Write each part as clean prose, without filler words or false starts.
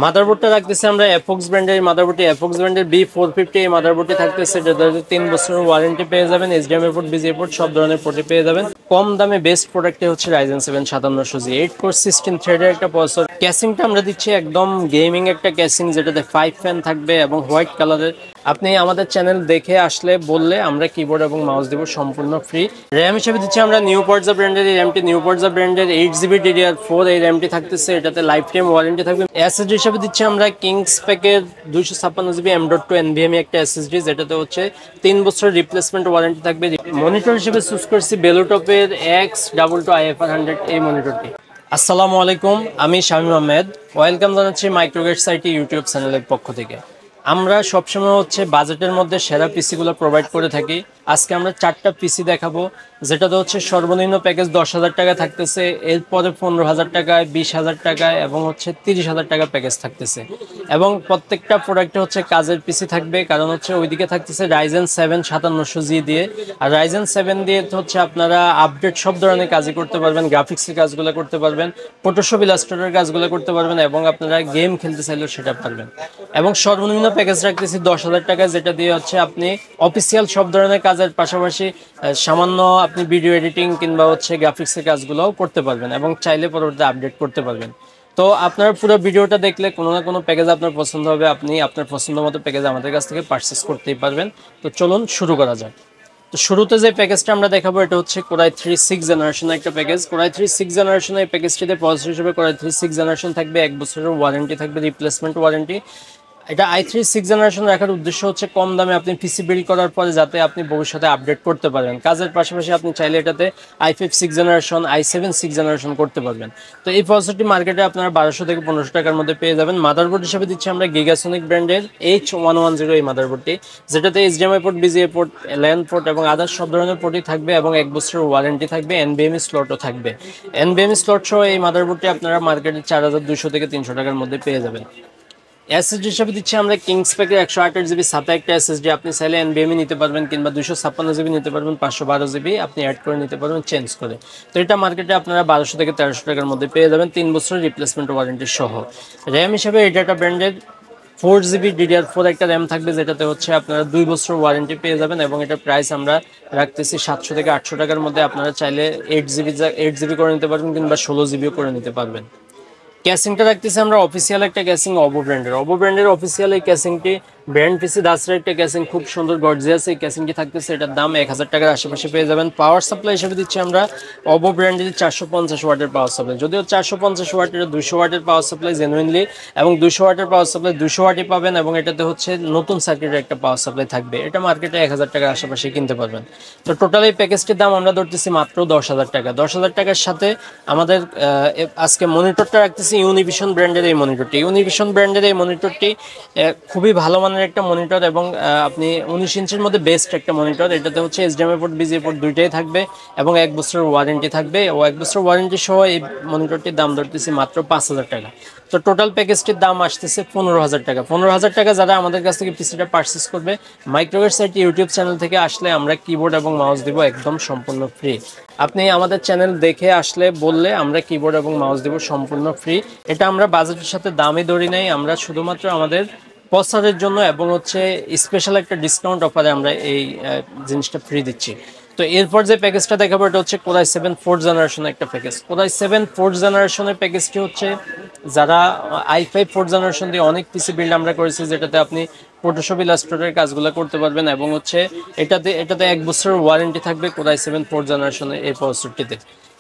মাদারবোর্ডটা রাখতেছি আমরা এফক্স ব্র্যান্ডের মাদারবোর্ডটি এফক্স ব্র্যান্ডের B450 এই মাদারবোর্ডটি থাকতেছে, যেটা 3 বছরের ওয়ারেন্টি পেয়ে যাবেন। HDMI পোর্ট, BGA পোর্ট সব ধরনের পোর্টে পেয়ে যাবেন। কম দামে বেস্ট প্রোডাক্টে হচ্ছে Ryzen 7 5700G 8 কোর 16 থ্রেডের একটা প্রসেসর। ক্যাসিংটা আমরা দিচ্ছি একদম গেমিং একটা ক্যাসিং, যেটাতে 5 ফ্যান থাকবে এবং হোয়াইট কালারের। আপনি আমাদের চ্যানেল দেখে আসলে বললে আমরা কিবোর্ড এবং মাউস দেব সম্পূর্ণ ফ্রি। র্যাম হিসেবে দিচ্ছি আমরা নিউপোর্টজা ব্র্যান্ডের এই র্যামটি, নিউপোর্টজা ব্র্যান্ডের 8GB DDR4 এই র্যামটি থাকতেছে, এটাতে লাইফ টাইম ওয়ারেন্টি থাকবে। এসএসডি হিসেবে দিচ্ছি আমরা কিংস প্যাকের 256GB M.2 NVMe একটা এসএসডি, যেটাতে হচ্ছে 3 বছরের রিপ্লেসমেন্ট ওয়ারেন্টি থাকবে। মনিটর হিসেবে চুজ করছি বেলোটপের X22 IFR 100 এই মনিটরটি। আসসালামু আলাইকুম, আমি শামীম আহমেদ। ওয়েলকাম জানাচ্ছি মাইক্রোগেটস আইটি ইউটিউব চ্যানেলের পক্ষ থেকে। আমরা সবসময় হচ্ছে বাজেটের মধ্যে সেরা পিসিগুলো প্রোভাইড করে থাকি। আজকে আমরা 4টা পিসি দেখাবো, যেটাতে হচ্ছে সর্বনিম্ন প্যাকেজ 10,000 টাকা থাকতেছে, এরপরে 15,000 টাকায়, 20,000 টাকায় এবং হচ্ছে 30,000 টাকা প্যাকেজ থাকতেছে। এবং প্রত্যেকটা প্রোডাক্টে হচ্ছে কাজের পিসি থাকবে, কারণ হচ্ছে ওইদিকে থাকতেছে Ryzen 7 5700G দিয়ে। আর Ryzen 7 দিয়ে হচ্ছে আপনারা আপডেট সব ধরনের কাজই করতে পারবেন, গ্রাফিক্সের কাজগুলো করতে পারবেন, ফটোশপ ইলাস্ট্রেটরের কাজগুলো করতে পারবেন এবং আপনারা গেম খেলতে চাইলেও সেটা পারবেন। এবং সর্বনিম্ন প্যাকেজ রাখতেছি 10,000 টাকা, যেটা দিয়ে হচ্ছে আপনি অফিসিয়াল সব ধরনের কাজের পাশাপাশি সামান্য আপনি ভিডিও এডিটিং কিংবা হচ্ছে গ্রাফিক্সের কাজগুলোও করতে পারবেন এবং চাইলে পরবর্তীতে আপডেট করতে পারবেন। তো আপনার পুরো ভিডিওটা দেখলে কোনো না কোনো প্যাকেজ আপনার পছন্দ হবে, আপনি আপনার পছন্দ মতো প্যাকেজ আমাদের কাছ থেকে পারচেস করতেই পারবেন। তো চলুন শুরু করা যাক। তো শুরুতে যে প্যাকেজটা আমরা দেখাবো এটা হচ্ছে Core i3 6th জেনারেশনের একটা প্যাকেজ। Core i3 6th জেনারেশনের এই প্যাকেজটিতে প্রসেসর হিসেবে Core i3 6th জেনারেশন থাকবে, 1 বছরের ওয়ারেন্টি থাকবে, রিপ্লেসমেন্ট ওয়ারেন্টি। এটা i3 6th জেনারেশন রাখার উদ্দেশ্য হচ্ছে কম দামে আপনি পিসি বিল্ড করার পরে যাতে আপনি ভবিষ্যতে আপডেট করতে পারেন। কাজের পাশাপাশি আপনি চাইলে এটাতে i5 6th generation, i7 6th generation করতে পারবেন। তো এই প্রসেসরটি মার্কেটে আপনারা 1200 থেকে 1500 টাকার মধ্যে পেয়ে যাবেন। মাদারবোর্ড হিসেবে দিচ্ছি আমরা গিগাসনিক ব্র্যান্ডের H110 এই মাদারবোর্ডটি, যেটাতে HDMI port, BGA port, LAN port এবং আদার্স সব ধরনের পোর্টই থাকবে এবং 1 বছরের ওয়ারেন্টি থাকবে। NVMe স্লটও থাকবে। NVMe স্লট সহ এই মাদারবোর্ডটি আপনারা মার্কেটে 4200 থেকে 300 টাকার মধ্যে পেয়ে যাবেন। এসএসডি হিসেবে দিচ্ছি আমরা কিংস প্যাকের 128GB SATA একটা এসএসডি, আপনি চাইলে NVMe নিতে পারবেন কিংবা 256GB নিতে পারবেন, 512GB আপনি অ্যাড করে নিতে পারবেন চেঞ্জ করে। তো এটা মার্কেটে আপনারা 1200 থেকে 1300 টাকার মধ্যে পেয়ে যাবেন 3 বছরের রিপ্লেসমেন্ট ওয়ারেন্টি সহ। র্যাম হিসেবে এই ডাটা ব্র্যান্ডের 4GB DDR4 একটা র্যাম থাকবে, যেটাতে হচ্ছে আপনারা 2 বছর ওয়ারেন্টি পেয়ে যাবেন এবং এটার প্রাইস আমরা রাখতেছি 700 থেকে 800 টাকার মধ্যে। আপনারা চাইলে 8GB করে নিতে পারবেন কিংবা 16GBও করে নিতে পারবেন। ক্যাসিংটা রাখতেছি আমরা অফিসিয়াল একটা ক্যাসিং, ওভো ব্র্যান্ডের অফিসিয়াল এই ক্যাসিংটি ব্র্যান্ড পিসি দাসের একটা ক্যাসিং, খুব সুন্দর গর্জিয়াস এই ক্যাসিংটি থাকতেছে। এটার দাম 1000 টাকার আশেপাশে পেয়ে যাবেন। পাওয়ার সাপ্লাই হিসেবে দিচ্ছি আমরা ওভো ব্র্যান্ডের 450 ওয়াটের পাওয়ার সাপ্লাই, যদিও 450 ওয়াটের 200 ওয়াটের পাওয়ার সাপ্লাই জেনুইনলি, এবং 200 ওয়াটের পাওয়ার সাপ্লাই 200 ওয়াটই পাবেন এবং এটাতে হচ্ছে নতুন সার্কিটের একটা পাওয়ার সাপ্লাই থাকবে। এটা মার্কেটে 1000 টাকার আশেপাশে কিনতে পারবেন। তো টোটাল এই প্যাকেজটির দাম আমরা ধরতেছি মাত্র 10,000 টাকা। 10,000 টাকার সাথে আমাদের আজকে মনিটরটা রাখতেছি ইউনিভিশন ব্র্যান্ডের এই মনিটরটি খুবই ভালো মানের একটা মনিটর এবং আপনি 19 ইঞ্চির মধ্যে বেস্ট একটা মনিটর। এটাতে হচ্ছে HDMI পোর্ট, BGA পোর্ট দুইটাই থাকবে এবং 1 বছরের ওয়ারেন্টি থাকবে। ও 1 বছরের ওয়ারেন্টি সহ এই মনিটরটির দাম ধরতেছি মাত্র 5,000 টাকা। তো টোটাল প্যাকেজটির দাম আসতেছে 15,000 টাকা। 15,000 টাকা যারা আমাদের কাছ থেকে পিসিটা পারচেস করবে, মাইক্রোগেটস আইটি ইউটিউব চ্যানেল থেকে আসলে আমরা কিবোর্ড এবং মাউস দিব একদম সম্পূর্ণ ফ্রি। আপনি আমাদের চ্যানেল দেখে আসলে বললে আমরা কিবোর্ড এবং মাউস দিব সম্পূর্ণ ফ্রি। এটা আমরা বাজেটের সাথে দামই ধরি নাই, আমরা শুধুমাত্র আমাদের প্রচারের জন্য এবং হচ্ছে স্পেশাল একটা ডিসকাউন্ট অফারে আমরা এই জিনিসটা ফ্রি দিচ্ছি। তো এরপর যে প্যাকেজটা দেখাবো এটা হচ্ছে Core i7 4th জেনারেশনের একটা প্যাকেজ। Core i7 4th জেনারেশনের প্যাকেজটি হচ্ছে যারা i5 4th জেনারেশন দিয়ে অনেক পিসি বিল্ড আমরা করেছি, যেটাতে আপনি ফটোশপ ইলাস্ট্রেটরের কাজগুলো করতে পারবেন এবং হচ্ছে এটাতে 1 বছরের ওয়ারেন্টি থাকবে Core i7 4th জেনারেশনের এই প্রসেসরটিতে।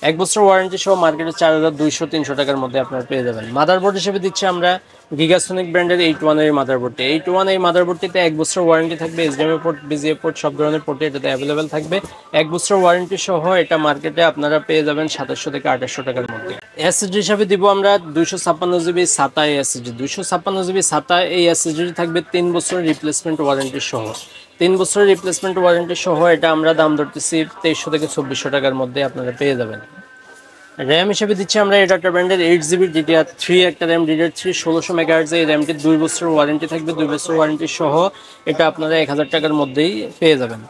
1 বছর ওয়ারেন্টি সহ মার্কেটে 4200-300 টাকার মধ্যে আপনারা পেয়ে যাবেন। মাদারবোর্ড হিসেবে দিচ্ছি আমরা গিগাসনিক ব্র্যান্ডের 81 এই মাদারবোর্ডটি। 81 এই মাদারবোর্ডটিতে 1 বছর ওয়ারেন্টি থাকবে, HDMI পোর্ট, BGA পোর্ট সব ধরনের পোর্টে এটাতে অ্যাভেলেবেল থাকবে। 1 বছর ওয়ারেন্টি সহ এটা মার্কেটে আপনারা পেয়ে যাবেন 2700 থেকে 2800 টাকার মধ্যে। এসএসডি হিসাবে দিব আমরা 256GB SATA SSD. 256GB SATA এই এসএসডি থাকবে 3 বছরের রিপ্লেসমেন্ট ওয়ারেন্টি সহ। 3 বছরের রিপ্লেসমেন্ট ওয়ারেন্টি সহ এটা আমরা দাম ধরতেছি 2300 থেকে 2400 টাকার মধ্যে আপনারা পেয়ে যাবেন। র্যাম হিসেবে দিচ্ছি আমরা এটা একটা ব্র্যান্ডের 8GB DDR3 একটা র্যাম, DDR3 1600 MHz এই র্যামটির 2 বছরের ওয়ারেন্টি থাকবে। 2 বছর ওয়ারেন্টি সহ এটা আপনারা 1000 টাকার মধ্যেই পেয়ে যাবেন।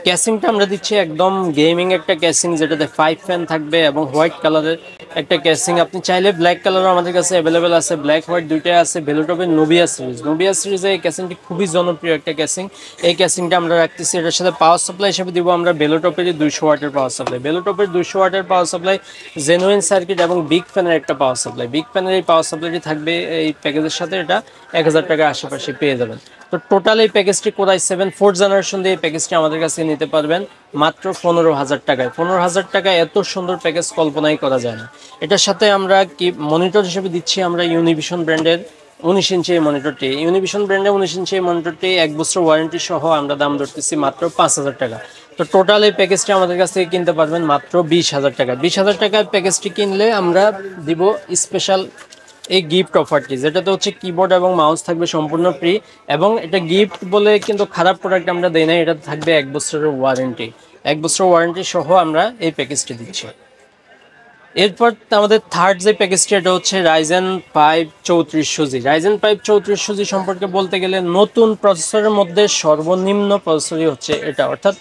ক্যাসিংটা আমরা দিচ্ছি একদম গেমিং একটা ক্যাসিং, যেটাতে 5 ফ্যান থাকবে এবং হোয়াইট কালারের একটা ক্যাসিং। আপনি চাইলে ব্ল্যাক কালারও আমাদের কাছে অ্যাভেলেবেল আছে, ব্ল্যাক হোয়াইট দুইটাই আছে। ভেলোটপের নোবিয়া সিরিজ, নোবিয়া সিরিজে এই ক্যাসিংটি খুবই জনপ্রিয় একটা ক্যাসিং। এই ক্যাসিংটা আমরা রাখতেছি। এটার সাথে পাওয়ার সাপ্লাই হিসেবে দিব আমরা ভেলোটপেরই 200 ওয়াটের পাওয়ার সাপ্লাই। ভেলোটপের 200 ওয়াটের পাওয়ার সাপ্লাই, জেনুইন সার্কিট এবং বিগ ফ্যানের একটা পাওয়ার সাপ্লাই। বিগ ফ্যানের এই পাওয়ার সাপ্লাইটি থাকবে এই প্যাকেজের সাথে, এটা 1000 টাকার আশেপাশে পেয়ে যাবেন। তো টোটাল এই প্যাকেজটি কোরাই 7 4th জেনারেশন দিয়ে এই প্যাকেজটি আমাদের কাছে নিতে পারবেন মাত্র 15,000 টাকায়। 15,000 টাকায় এত সুন্দর প্যাকেজ কল্পনাই করা যায় না। এটার সাথে আমরা কি মনিটর হিসেবে দিচ্ছি আমরা ইউনিভিশন ব্র্যান্ডের 19 ইঞ্চি এই মনিটরটি। ইউনিভিশন ব্র্যান্ডের 19 ইঞ্চি এই মনিটরটি 1 বছর ওয়ারেন্টি সহ আমরা দাম ধরতেছি মাত্র 5,000 টাকা। তো টোটাল এই প্যাকেজটি আমাদের কাছ থেকে কিনতে পারবেন মাত্র 20,000 টাকা। 20,000 টাকায় প্যাকেজটি কিনলে আমরা দিব স্পেশাল এই গিফট অফারটি, যেটাতে হচ্ছে কিবোর্ড এবং মাউস থাকবে সম্পূর্ণ ফ্রি। এবং এটা গিফট বলে কিন্তু খারাপ প্রোডাক্ট আমরা দেই না, এটা থাকবে 1 বছরের ওয়ারেন্টি। 1 বছর ওয়ারেন্টি সহ আমরা এই প্যাকেজটি দিচ্ছি। এরপর আমাদের থার্ড যে প্যাকেজটি, এটা হচ্ছে রাইজেন 5 3400G। রাইজেন 5 3400G সম্পর্কে বলতে গেলে নতুন প্রসেসরের মধ্যে সর্বনিম্ন প্রসেসরই হচ্ছে এটা, অর্থাৎ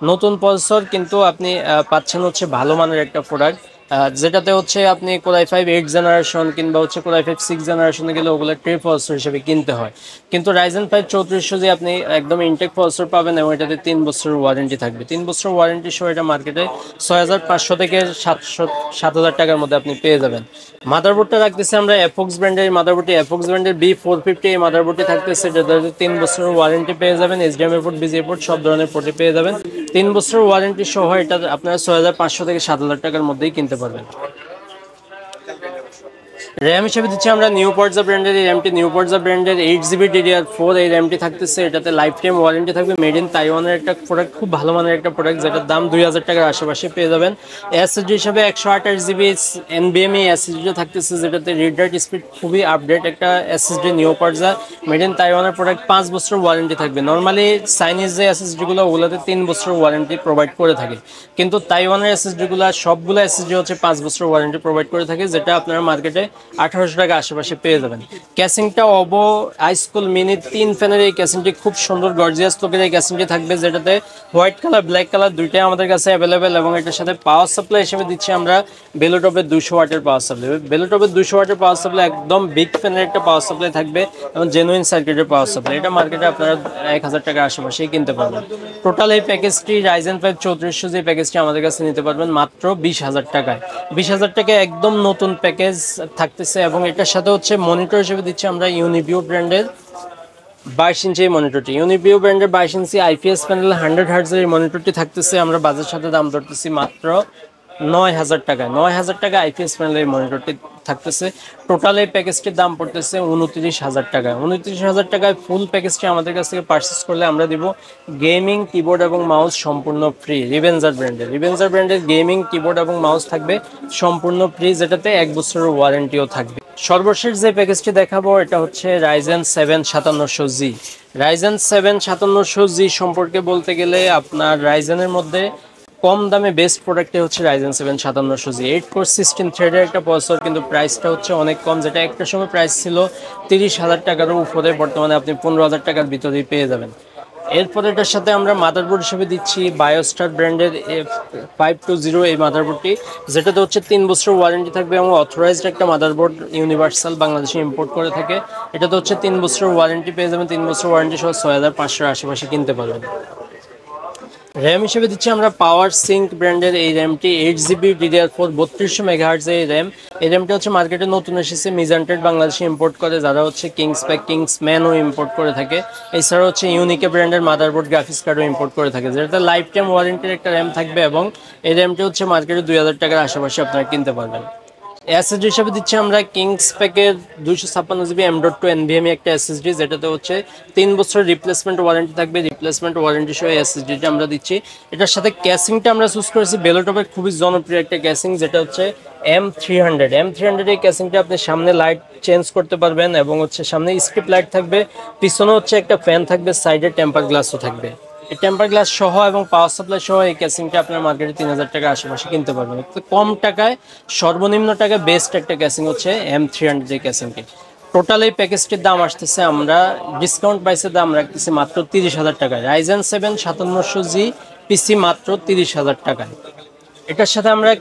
নতুন প্রসেসর কিন্তু আপনি পাচ্ছেন হচ্ছে ভালো মানের একটা প্রোডাক্ট, যেটাতে হচ্ছে আপনি কোরাই 5 8 জেনারেশন কিংবা হচ্ছে কোরাই 5 6 জেনারেশনে গেলে ওগুলো ট্রে প্রসেসর হিসেবে কিনতে হয়। কিন্তু রাইজেন 5 3400G আপনি একদম ইনটেক প্রসেসর পাবেন এবং এটাতে 3 বছরের ওয়ারেন্টি থাকবে। 3 বছর ওয়ারেন্টি সহ এটা মার্কেটে 6500 থেকে 7000 টাকার মধ্যে আপনি পেয়ে যাবেন। মাদারবোর্ডটা রাখতেছি আমরা অ্যাপক্স ব্র্যান্ডের মাদারবোর্ডটি, অ্যাপক্স ব্র্যান্ডের B450 এই মাদারবোর্ডটি থাকতেছে, যেটাতে 3 বছরের ওয়ারেন্টি পেয়ে যাবেন। HDMI পোর্ট, BGA পোর্ট সব ধরনের পোর্টে পেয়ে যাবেন। 3 বছরের ওয়ারেন্টি সহ এটা আপনারা 6500 থেকে 7000 টাকার মধ্যেই কিনতে পারবেন। র্যাম হিসেবে দিচ্ছি আমরা নিউপর্জা ব্র্যান্ডের এই র্যামটি, নিউপর্জা ব্র্যান্ডের 8GB DDR4 এই র্যামটি থাকতেছে। এটাতে লাইফ টাইম ওয়ারেন্টি থাকবে। মেড ইন তাইওয়ানের একটা প্রোডাক্ট, খুব ভালো মানের একটা প্রোডাক্ট, যেটার দাম 2000 টাকার আশেপাশে পেয়ে যাবেন। এসএসডি হিসেবে 128GB NVMe এসএসডিটা থাকতেছে, যেটাতে রিড রাইট স্পিড খুবই আপডেট একটা এসএসডি। নিউপর্জা মেড ইন তাইওয়ানের প্রোডাক্ট, 5 বছর ওয়ারেন্টি থাকবে। নর্মালি চাইনিজ যে এসএসডিগুলো ওগুলোতে 3 বছর ওয়ারেন্টি প্রোভাইড করে থাকে, কিন্তু তাইওয়ানের এসএসডিগুলো সবগুলো এসএসডি হচ্ছে 5 বছর ওয়ারেন্টি প্রোভাইড করে থাকে, যেটা আপনারা মার্কেটে 1800 টাকা আশেপাশে পেয়ে যাবেন। ক্যাসিংটা অবো আইস্কুল মিনি 3 ফ্যানের এই ক্যাসিংটি খুব সুন্দর গর্জিয়াস লুকের এই ক্যাসিংটি থাকবে, যেটাতে হোয়াইট কালার ব্ল্যাক কালার দুইটাই আমাদের কাছে অ্যাভেলেবেল। এবং এটার সাথে পাওয়ার সাপ্লাই হিসেবে দিচ্ছি আমরা ভেলোটপের 200 ওয়াটের পাওয়ার সাপ্লাই। ভেলোটপের 200 ওয়াটের পাওয়ার সাপ্লাই একদম বিগ ফ্যানের একটা পাওয়ার সাপ্লাই থাকবে এবং জেনুইন সার্কিটের পাওয়ার সাপ্লাই। এটা মার্কেটে আপনারা 1000 টাকার আশেপাশেই কিনতে পারবেন। টোটাল এই প্যাকেজটি রাইজেন 5 3400 এই প্যাকেজটি আমাদের কাছে নিতে পারবেন মাত্র 20,000 টাকায়। 20,000 টাকায় একদম নতুন প্যাকেজ থাকতেছে। এবং এটার সাথে হচ্ছে মনিটর হিসেবে দিচ্ছি আমরা ইউনিভিউ ব্র্যান্ডের 22 ইঞ্চি মনিটরটি। ইউনিভিউ ব্র্যান্ডের 22 ইঞ্চি আইপিএস প্যানেল 100 হার্টজের এই মনিটরটি থাকতেছে। আমরা বাজারের সাথে দাম ধরতেছি মাত্র 9,000 টাকায়। 9,000 টাকা আইপিএস প্যানেলের মনিটরটি থাকতেছে। টোটাল এই প্যাকেজটির দাম পড়তেছে 29,000 টাকায়। 29,000 টাকায় ফুল প্যাকেজটি আমাদের কাছ থেকে পারচেস করলে আমরা দিব গেমিং কিবোর্ড এবং মাউস সম্পূর্ণ ফ্রি। রিভেঞ্জার ব্র্যান্ডের গেমিং কিবোর্ড এবং মাউস থাকবে সম্পূর্ণ ফ্রি, যেটাতে 1 বছরের ওয়ারেন্টিও থাকবে। সর্বশেষ যে প্যাকেজটি দেখাবো এটা হচ্ছে রাইজেন 7 5700G। রাইজেন 7 5700G সম্পর্কে বলতে গেলে আপনার রাইজেনের মধ্যে কম দামে বেস্ট প্রোডাক্টে হচ্ছে রাইজেন 7 5700G। 8 কোর 16 থ্রেডের একটা প্রসেসর, কিন্তু প্রাইসটা হচ্ছে অনেক কম, যেটা একটা সময় প্রাইস ছিল 30,000 টাকারও উপরে, বর্তমানে আপনি 15,000 টাকার ভিতরেই পেয়ে যাবেন। এরপর এটার সাথে আমরা মাদারবোর্ড হিসেবে দিচ্ছি বায়োস্টার ব্র্যান্ডের 520 এই মাদারবোর্ডটি, যেটাতে হচ্ছে 3 বছর ওয়ারেন্টি থাকবে এবং অথরাইজড একটা মাদারবোর্ড ইউনিভার্সাল বাংলাদেশে ইম্পোর্ট করে থাকে। এটাতে হচ্ছে 3 বছর ওয়ারেন্টি পেয়ে যাবেন। 3 বছর ওয়ারেন্টি সহ 6500 আশেপাশে কিনতে পারবেন। র্যাম হিসেবে দিচ্ছি আমরা পাওয়ার সিঙ্ক ব্র্যান্ডের এই র্যামটি 8GB DDR4 3200 মেগাহার্টজ এই র্যাম। এই র্যামটি হচ্ছে মার্কেটে নতুন এসেছে, মিজান্টেড বাংলাদেশে ইম্পোর্ট করে, যারা হচ্ছে কিংসম্যানও ইম্পোর্ট করে থাকে। এছাড়া হচ্ছে ইউনিকে ব্র্যান্ডের মাদারবোর্ড গ্রাফিক্স কার্ডও ইম্পোর্ট করে থাকে, যেটাতে লাইফ টাইম ওয়ারেন্টির একটা র্যাম থাকবে। এবং এই র্যামটি হচ্ছে মার্কেটে 2000 টাকার আশেপাশে আপনারা কিনতে পারবেন। এসএসডি হিসাবে দিচ্ছি আমরা কিংসপ্যাকের 256GB M.2 NVMe একটা এসএসডি, যেটাতে হচ্ছে 3 বছর রিপ্লেসমেন্ট ওয়ারেন্টি থাকবে। রিপ্লেসমেন্ট ওয়ারেন্টি সহ এসএসডিটা আমরা দিচ্ছি। এটার সাথে ক্যাসিংটা আমরা চুজ করেছি ভেলোটপের খুবই জনপ্রিয় একটা ক্যাসিং, যেটা হচ্ছে M300 এই ক্যাসিংটা আপনি সামনে লাইট চেঞ্জ করতে পারবেন এবং হচ্ছে সামনে স্ট্রিপ লাইট থাকবে, পিছনে হচ্ছে একটা ফ্যান থাকবে, সাইডে টেম্পার গ্লাসও থাকবে। এই টেম্পার গ্লাস সহ এবং পাওয়ার সাপ্লাই সহ এই ক্যাসিংটা আপনার মার্কেটে 3000 টাকা আশেপাশে কিনতে পারবেন। একটু কম টাকায় সর্বনিম্ন টাকায় বেস্ট একটা ক্যাসিং হচ্ছে M300 এই ক্যাসিংটি। টোটাল এই প্যাকেজটির দাম আসতেছে আমরা ডিসকাউন্ট প্রাইসের দাম রাখতেছি মাত্র 30,000 টাকায়। রাইজেন 7 5700G পিসি মাত্র 30,000 টাকায়। এটার সাথে আমরা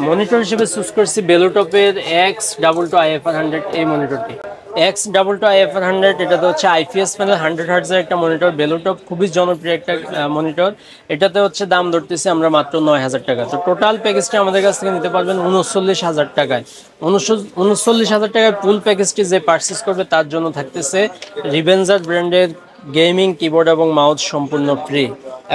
মনিটর হিসেবে চুজ করছি বেলোটপের X22IFR100 এই মনিটরটি। X22IFR100 এটাতে হচ্ছে আইপিএস প্যানেল 100 হার্টজের একটা মনিটর। বেলোটপ খুবই জনপ্রিয় একটা মনিটর। এটাতে হচ্ছে দাম ধরতেছি আমরা মাত্র 9,000 টাকা। তো টোটাল প্যাকেজটি আমাদের কাছ থেকে নিতে পারবেন 39,000 টাকায়। 39,000 টাকায় ফুল প্যাকেজটি যে পারচেস করবে তার জন্য থাকতেছে রিভেঞ্জার ব্র্যান্ডের গেমিং কিবোর্ড এবং মাউস সম্পূর্ণ ফ্রি।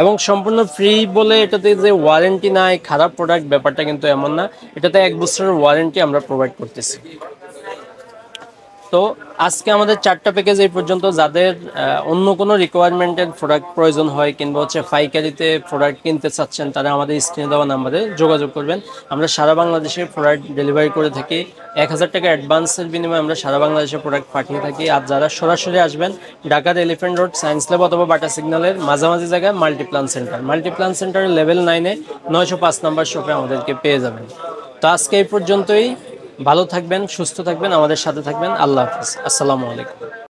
এবং সম্পূর্ণ ফ্রি বলে এটাতে যে ওয়ারেন্টি নাই, খারাপ প্রোডাক্ট, ব্যাপারটা কিন্তু এমন না। এটাতে 1 বছরের ওয়ারেন্টি আমরা প্রোভাইড করতেছি। তো আজকে আমাদের 4টা প্যাকেজ এই পর্যন্ত। যাদের অন্য কোনো রিকোয়ারমেন্টের প্রোডাক্ট প্রয়োজন হয় কিংবা হচ্ছে পাইকারিতে প্রোডাক্ট কিনতে চাচ্ছেন, তারা আমাদের স্ক্রিনে দেওয়া নাম্বারে যোগাযোগ করবেন। আমরা সারা বাংলাদেশে প্রোডাক্ট ডেলিভারি করে থাকি। 1,000 টাকা অ্যাডভান্সের বিনিময়ে আমরা সারা বাংলাদেশে প্রোডাক্ট পাঠিয়ে থাকি। আর যারা সরাসরি আসবেন, ঢাকার এলিফ্যান্ট রোড, সায়েন্স ল্যাব অথবা বাটা সিগন্যালের মাঝামাঝি জায়গায় মাল্টিপ্লান সেন্টার। মাল্টিপ্লান সেন্টারের লেভেল 9-এ 905 নাম্বার শপে আমাদেরকে পেয়ে যাবেন। তো আজকে এই পর্যন্তই। ভালো থাকবেন, সুস্থ থাকবেন, আমাদের সাথে থাকবেন। আল্লাহ হাফিজ, আসসালামু আলাইকুম।